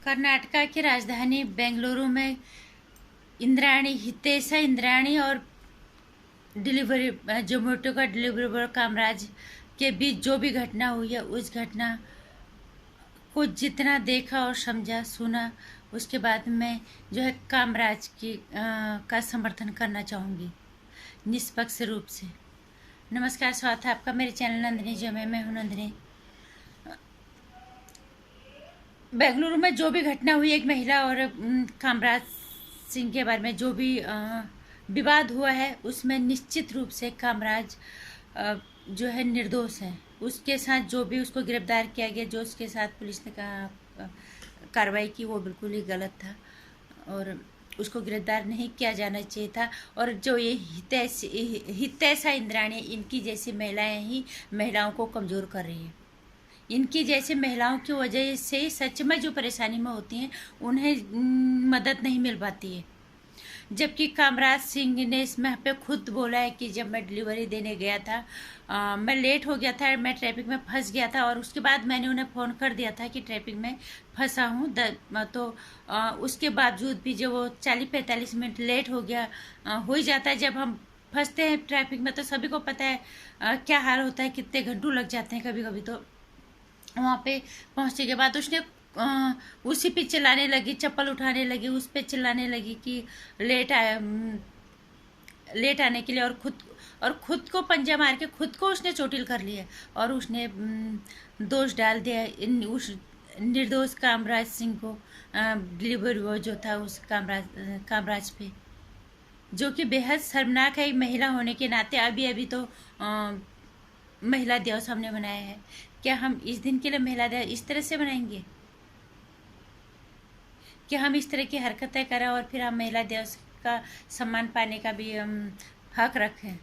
कर्नाटका की राजधानी बेंगलुरु में इंद्राणी हितेश इंद्राणी और डिलीवरी जोमेटो का डिलीवरी बॉय कामराज के बीच जो भी घटना हुई है, उस घटना को जितना देखा और समझा सुना, उसके बाद मैं जो है कामराज की का समर्थन करना चाहूँगी निष्पक्ष रूप से। नमस्कार, स्वागत है आपका मेरे चैनल नंदिनी जो मैं हूँ नंदिनी। बेंगलुरु में जो भी घटना हुई, एक महिला और कामराज सिंह के बारे में जो भी विवाद हुआ है, उसमें निश्चित रूप से कामराज जो है निर्दोष है। उसके साथ जो भी उसको गिरफ्तार किया गया, जो उसके साथ पुलिस ने कार्रवाई की, वो बिल्कुल ही गलत था और उसको गिरफ्तार नहीं किया जाना चाहिए था। और जो ये हितैषा इंद्राणी, इनकी जैसी महिलाएं ही महिलाओं को कमज़ोर कर रही हैं। इनकी जैसे महिलाओं की वजह से सच में जो परेशानी में होती हैं, उन्हें मदद नहीं मिल पाती है। जबकि कामराज सिंह ने इसमें पे खुद बोला है कि जब मैं डिलीवरी देने गया था, मैं लेट हो गया था, मैं ट्रैफिक में फंस गया था और उसके बाद मैंने उन्हें फ़ोन कर दिया था कि ट्रैफिक में फंसा हूँ। तो उसके बावजूद भी जो वो 40-45 मिनट लेट हो गया, हो ही जाता है जब हम फंसते हैं ट्रैफिक में, तो सभी को पता है क्या हाल होता है, कितने घंटों लग जाते हैं कभी कभी। तो वहाँ पे पहुँचने के बाद उसने उसी पे चिल्लाने लगी, चप्पल उठाने लगी, उस पे चिल्लाने लगी कि लेट आने के लिए, और खुद को पंजा मार के खुद को उसने चोटिल कर लिया और उसने दोष डाल दिया उस निर्दोष कामराज सिंह को, डिलीवरी बॉय जो था उस कामराज पे, जो कि बेहद शर्मनाक है। महिला होने के नाते अभी अभी तो महिला दिवस हमने मनाया है। क्या हम इस दिन के लिए महिला दिवस इस तरह से मनाएंगे? क्या हम इस तरह की हरकतें करें और फिर हम महिला दिवस का सम्मान पाने का भी हक रखें?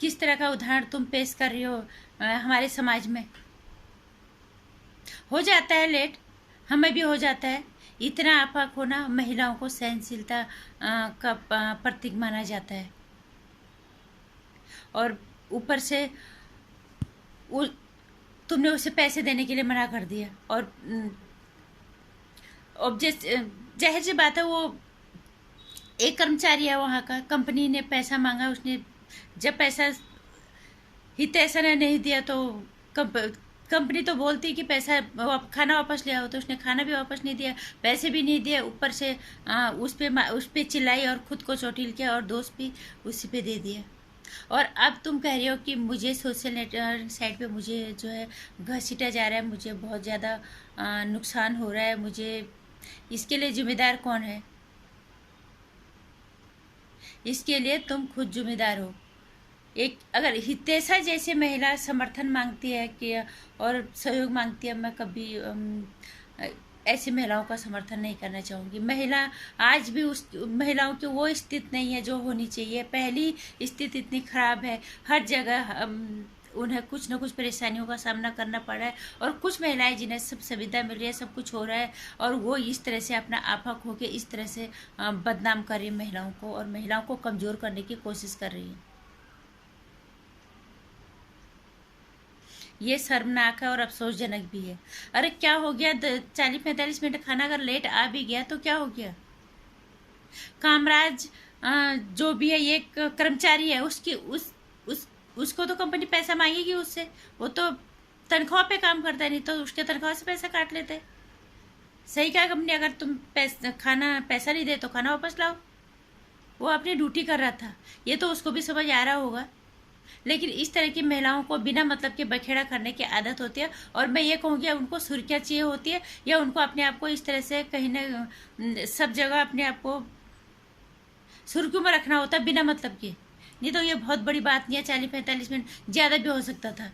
किस तरह का उदाहरण तुम पेश कर रही हो हमारे समाज में? हो जाता है लेट, हमें भी हो जाता है। इतना आपाक होना महिलाओं को सहनशीलता का प्रतीक माना जाता है। और ऊपर से तुमने उसे पैसे देने के लिए मना कर दिया। और जाहिर सी बात है, वो एक कर्मचारी है वहाँ का, कंपनी ने पैसा मांगा, उसने जब पैसा हितैषा ने नहीं दिया तो कंपनी तो बोलती कि पैसा खाना वापस ले आओ, तो उसने खाना भी वापस नहीं दिया, पैसे भी नहीं दिए, ऊपर से उस पे चिल्लाई और खुद को चोटिल किया और दोस्त भी उसी पे दे दिया। और अब तुम कह रही हो कि मुझे सोशल नेटवर्क साइट पे मुझे जो है घसीटा जा रहा है, मुझे बहुत ज़्यादा नुकसान हो रहा है, मुझे इसके लिए जिम्मेदार कौन है? इसके लिए तुम खुद जिम्मेदार हो। एक अगर हितैषा जैसे महिला समर्थन मांगती है कि और सहयोग मांगती है, मैं कभी ऐसी महिलाओं का समर्थन नहीं करना चाहूँगी। महिला आज भी उस महिलाओं की वो स्थिति नहीं है जो होनी चाहिए। पहली स्थिति इतनी ख़राब है, हर जगह उन्हें कुछ न कुछ परेशानियों का सामना करना पड़ रहा है, और कुछ महिलाएं जिन्हें सब सुविधा मिल रही है, सब कुछ हो रहा है, और वो इस तरह से अपना आपा खो के इस तरह से बदनाम कर रही है महिलाओं को, और महिलाओं को कमज़ोर करने की कोशिश कर रही है। ये शर्मनाक है और अफसोसजनक भी है। अरे क्या हो गया, 40-45 मिनट खाना अगर लेट आ भी गया तो क्या हो गया? कामराज जो भी है, ये कर्मचारी है, उसको तो कंपनी पैसा मांगेगी उससे, वो तो तनख्वाह पे काम करता है, नहीं तो उसके तनख्वाह से पैसा काट लेते। सही कहा कंपनी, अगर तुम पैसा नहीं दे तो खाना वापस लाओ। वो अपनी ड्यूटी कर रहा था, ये तो उसको भी समझ आ रहा होगा। लेकिन इस तरह की महिलाओं को बिना मतलब के बखेड़ा करने की आदत होती है, और मैं ये कहूँगी उनको सुर्खियाँ चाहिए होती है, या उनको अपने आप को इस तरह से कहीं न सब जगह अपने आप को सुर्खियों में रखना होता है बिना मतलब के। नहीं तो ये बहुत बड़ी बात नहीं है, 40-45 मिनट ज़्यादा भी हो सकता था।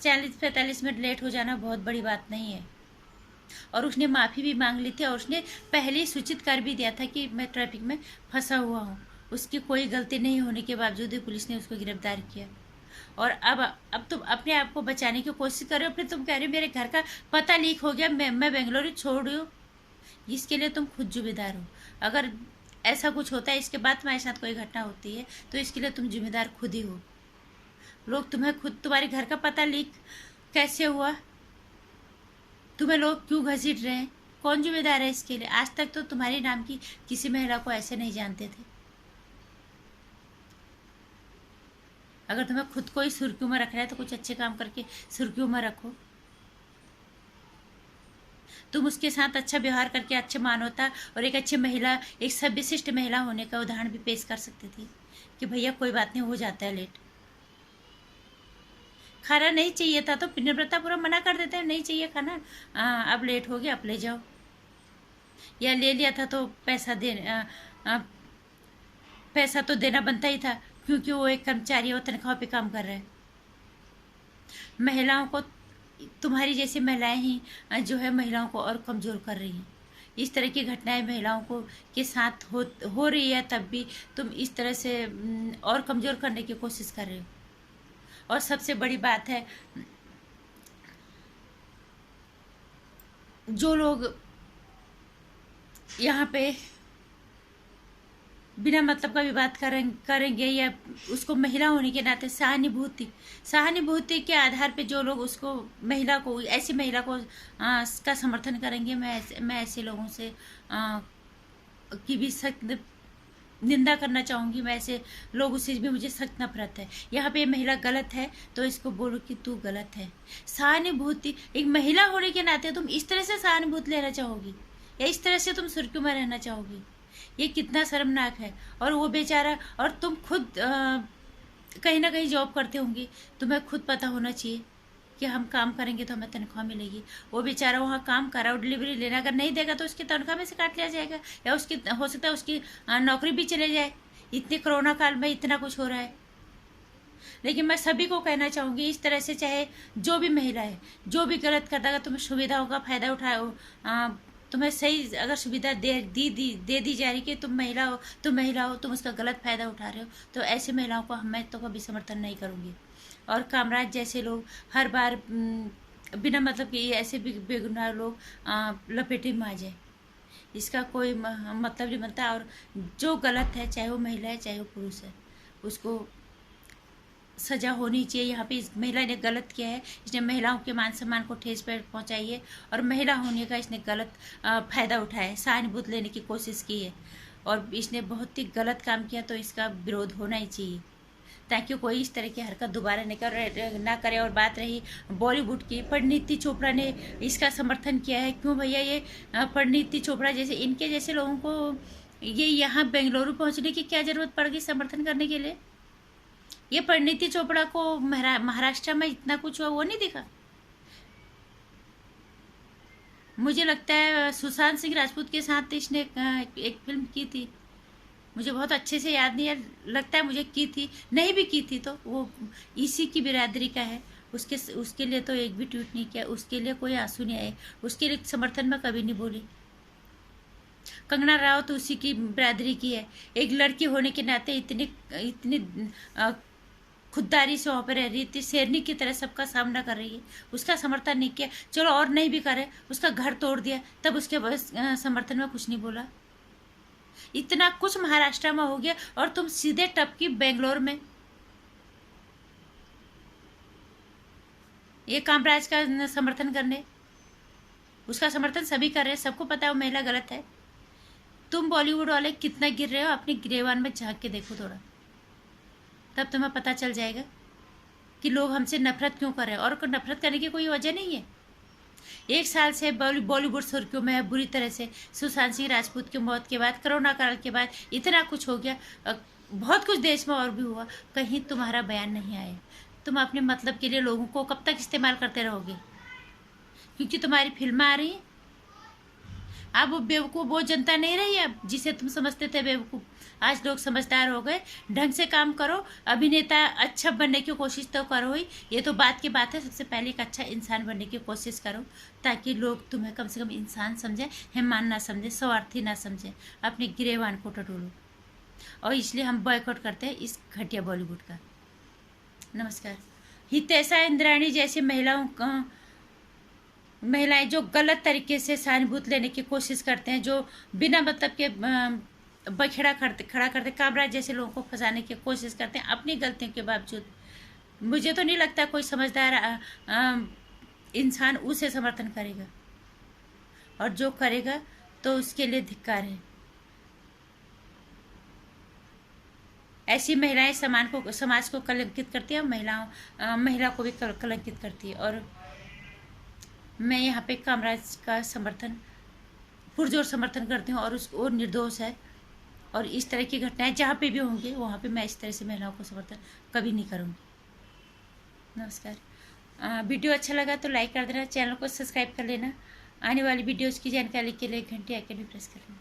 40-45 मिनट लेट हो जाना बहुत बड़ी बात नहीं है। और उसने माफ़ी भी मांग ली थी, और उसने पहले सूचित कर भी दिया था कि मैं ट्रैफिक में फंसा हुआ हूँ। उसकी कोई गलती नहीं होने के बावजूद भी पुलिस ने उसको गिरफ्तार किया। और अब तुम अपने आप को बचाने की कोशिश कर रहे हो, फिर तुम कह रहे हो मेरे घर का पता लीक हो गया, मैं बेंगलुरु छोड़ रही हूँ। इसके लिए तुम खुद जिम्मेदार हो। अगर ऐसा कुछ होता है, इसके बाद तुम्हारे साथ कोई घटना होती है, तो इसके लिए तुम जिम्मेदार खुद ही हो। लोग तुम्हारे घर का पता लीक कैसे हुआ, तुम्हें लोग क्यों घसीट रहे हैं, कौन जिम्मेदार है इसके लिए? आज तक तो तुम्हारे नाम की किसी महिला को ऐसे नहीं जानते थे। अगर तुम्हें खुद को ही सुर्खियों में रखना है तो कुछ अच्छे काम करके सुर्खियों में रखो। तुम उसके साथ अच्छा व्यवहार करके अच्छे मानवता और एक अच्छी महिला, एक सभ्यशिष्ट महिला होने का उदाहरण भी पेश कर सकती थी कि भैया कोई बात नहीं, हो जाता है लेट। खाना नहीं चाहिए था तो विनम्रता पूरा मना कर देते हैं, नहीं चाहिए खाना, अब लेट हो गया, अब ले जाओ। या ले लिया था तो पैसा तो देना बनता ही था, क्योंकि वो एक कर्मचारी है, वो तनख्वाह पे काम कर रहा है। महिलाओं को, तुम्हारी जैसी महिलाएं ही जो है महिलाओं को और कमज़ोर कर रही हैं। इस तरह की घटनाएं महिलाओं को के साथ हो रही है, तब भी तुम इस तरह से और कमज़ोर करने की कोशिश कर रहे हो। और सबसे बड़ी बात है, जो लोग यहाँ पे बिना मतलब का विवाद करेंगे या उसको महिला होने के नाते सहानुभूति के आधार पे जो लोग उसको महिला को, ऐसी महिला को का समर्थन करेंगे, मैं ऐसे लोगों से की भी सख्त निंदा करना चाहूँगी। मैं ऐसे लोगों से भी मुझे सख्त नफरत है। यहाँ पे महिला गलत है तो इसको बोलो कि तू गलत है। सहानुभूति, एक महिला होने के नाते तुम इस तरह से सहानुभूति लेना चाहोगी या इस तरह से तुम सुर्खियों में रहना चाहोगी? ये कितना शर्मनाक है। और वो बेचारा, और तुम खुद कहीं ना कहीं जॉब करते होंगे, तुम्हें खुद पता होना चाहिए कि हम काम करेंगे तो हमें तनख्वाह मिलेगी। वो बेचारा वहाँ काम कर रहा है, डिलीवरी लेना, अगर नहीं देगा तो उसकी तनख्वाह में से काट लिया जाएगा, या उसकी हो सकता है उसकी नौकरी भी चले जाए। इतने कोरोना काल में इतना कुछ हो रहा है। लेकिन मैं सभी को कहना चाहूँगी, इस तरह से चाहे जो भी महिला है, जो भी गलत करता है, अगर तुम्हें सुविधाओं का फ़ायदा उठाओ, तुम्हें सही अगर सुविधा दे दी जा रही कि तुम महिला हो, तुम उसका गलत फ़ायदा उठा रहे हो, तो ऐसी महिलाओं को मैं तो कभी समर्थन नहीं करूँगी। और कामराज जैसे लोग हर बार बिना मतलब कि ऐसे बेगुनाह लोग लपेटे में आ जाए, इसका कोई मतलब नहीं बनता। और जो गलत है, चाहे वो महिला है चाहे वो पुरुष है, उसको सजा होनी चाहिए। यहाँ पे इस महिला ने गलत किया है, इसने महिलाओं के मान सम्मान को ठेस पहुँचाई है, और महिला होने का इसने गलत फ़ायदा उठाया है, सहानुभूति लेने की कोशिश की है, और इसने बहुत ही गलत काम किया। तो इसका विरोध होना ही चाहिए, ताकि कोई इस तरह की हरकत दोबारा ना करे। और बात रही बॉलीवुड की, परिणीति चोपड़ा ने इसका समर्थन किया है। क्यों भैया? ये परिणीति चोपड़ा जैसे, इनके जैसे लोगों को ये यहाँ बेंगलुरु पहुँचने की क्या ज़रूरत पड़ गई समर्थन करने के लिए? ये परिणीति चोपड़ा को महाराष्ट्र में इतना कुछ हुआ वो नहीं दिखा? मुझे लगता है सुशांत सिंह राजपूत के साथ इसने एक फिल्म की थी, मुझे बहुत अच्छे से याद नहीं है, लगता है मुझे की थी, नहीं भी की थी तो वो इसी की बिरादरी का है। उसके लिए तो एक भी ट्वीट नहीं किया, उसके लिए कोई आंसू नहीं आए, उसके लिए समर्थन में कभी नहीं बोली। कंगना रावत तो उसी की बिरादरी की है। एक लड़की होने के नाते इतनी खुददारी से वहाँ पर रह रही थी, शेरनी की तरह सबका सामना कर रही है, उसका समर्थन नहीं किया। चलो और नहीं भी करे, उसका घर तोड़ दिया, तब उसके बस समर्थन में कुछ नहीं बोला। इतना कुछ महाराष्ट्र में हो गया और तुम सीधे टपकी बेंगलोर में। ये कामराज का समर्थन करने, उसका समर्थन सभी कर रहे हैं, सबको पता है वो महिला गलत है। तुम बॉलीवुड वाले कितना गिर रहे हो, अपने गिरेबान में झांक के देखो थोड़ा, तब तुम्हें पता चल जाएगा कि लोग हमसे नफरत क्यों कर रहे हैं। और नफरत करने की कोई वजह नहीं है। 1 साल से बॉलीवुड सुर्खियों में है बुरी तरह से। सुशांत सिंह राजपूत की मौत के बाद, कोरोना काल के बाद इतना कुछ हो गया, बहुत कुछ देश में और भी हुआ, कहीं तुम्हारा बयान नहीं आया। तुम अपने मतलब के लिए लोगों को कब तक इस्तेमाल करते रहोगे? क्योंकि तुम्हारी फिल्में आ रही हैं। अब वो बेवकूफ़ वो जनता नहीं रही अब जिसे तुम समझते थे बेवकूफ़। आज लोग समझदार हो गए। ढंग से काम करो, अभिनेता अच्छा बनने की कोशिश तो करो ही, ये तो बात की बात है। सबसे पहले एक अच्छा इंसान बनने की कोशिश करो, ताकि लोग तुम्हें कम से कम इंसान समझें, हेमान ना समझें, स्वार्थी ना समझें, अपने गिरेबान को टटोलो। और इसलिए हम बॉयकॉट करते हैं इस घटिया बॉलीवुड का। नमस्कार। हितेशा इंद्राणी जैसी महिलाएं जो गलत तरीके से सहानुभूति लेने की कोशिश करते हैं, जो बिना मतलब के खड़ा करते कामराज जैसे लोगों को फंसाने की कोशिश करते हैं अपनी गलतियों के बावजूद, मुझे तो नहीं लगता कोई समझदार इंसान उसे समर्थन करेगा। और जो करेगा तो उसके लिए धिक्कार है। ऐसी महिलाएं समाज को कलंकित करती है, महिला को भी कलंकित करती है। और मैं यहाँ पे कामराज का पुरजोर समर्थन करती हूँ, और वो निर्दोष है। और इस तरह की घटनाएं जहाँ पे भी होंगी वहाँ पे मैं इस तरह से महिलाओं को समर्थन कभी नहीं करूँगी। नमस्कार। वीडियो अच्छा लगा तो लाइक कर देना, चैनल को सब्सक्राइब कर लेना, आने वाली वीडियोज़ की जानकारी के लिए घंटी आइकन भी प्रेस कर लेना।